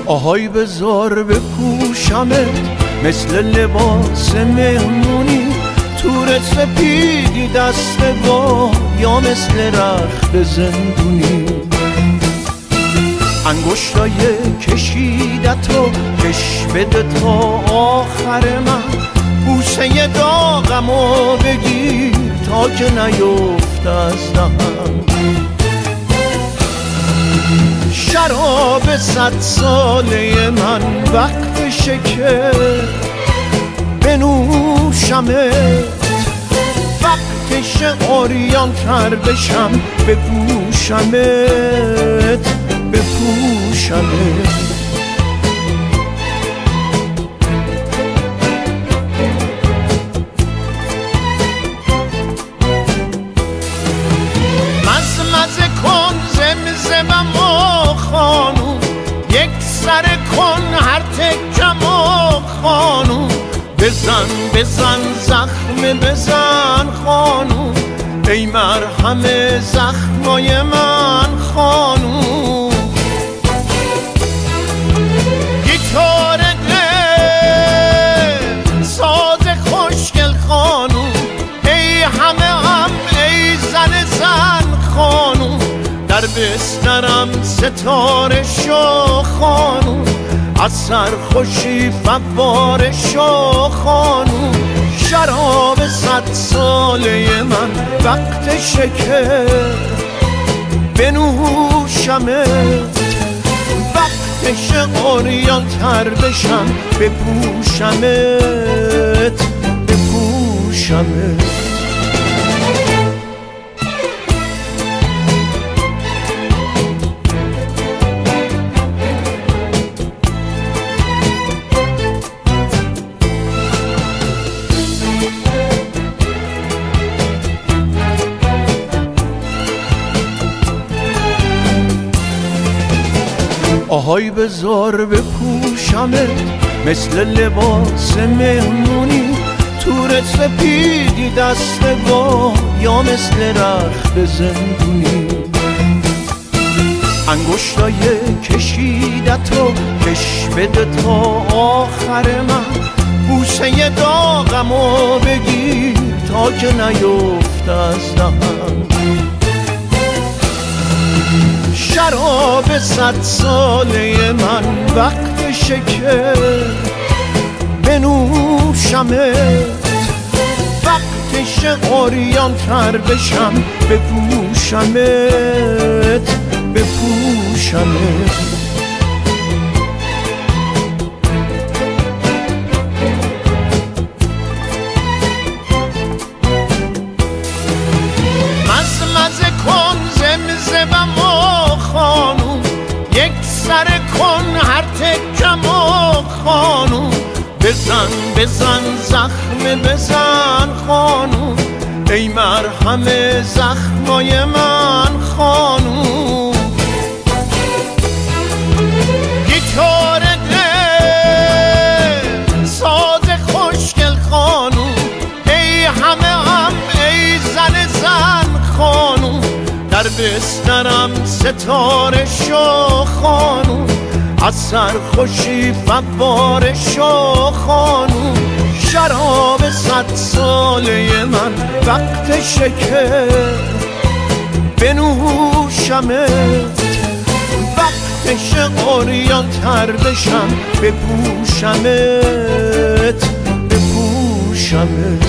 آهای بذار بپوشمت مثل لباس مهمونی، تور سپیدی دست با یا مثل رخت زندونی. انگشتای کشیدتو کش بده تا آخر من، بوسه داغمو بگیر تا که نیفت از دهن. شراب 100 ساله من وقتشه که بنوشمت، وقتشه عریان تر بشم بپوشمت بپوشمت. مزمزه کن زمزممو خانوم، یک سر کن هر تکمو خانوم، بزن بزن زخم بزن خانوم، ای مرهم زخمای من خانوم. گیتار دل ساز خوشگل خانوم، ای همه هم ای زن خانوم، در بسترم ستاره شو خانوم، از سرخوشی فواره شو خانوم. شراب 100 ساله من وقتشه که بنوشمت، وقتشه عریان تر بشم بپوشمت بپوشمت. آهای بذار بپوشمت مثل لباس مهمونی، تور سپیدی دست با یا مثل رخت زندونی. انگشتای کشیدتو کش بده تا آخر من، بوسه داغمو بگیر تا که نیفت از دهن. شراب 100 ساله من وقتشه که بنوشمت، وقتشه عریان تر بشم بپوشمت بپوشمت. مزمزه کن زمزممو خانوم، یک سر کن هر تکمو خانوم، بزن بزن زخم بزن خانوم، ای مرهم زخمای من خانوم. گیتار دل ساز خوشگل خانوم، ای همه هم ای زن خانوم، در بسترم ستاره شو خانوم، از سرخوشی فواره شو خانوم. شراب 100 ساله من وقتشه که بنوشمت، وقتشه عریان تر بشم بپوشمت بپوشمت.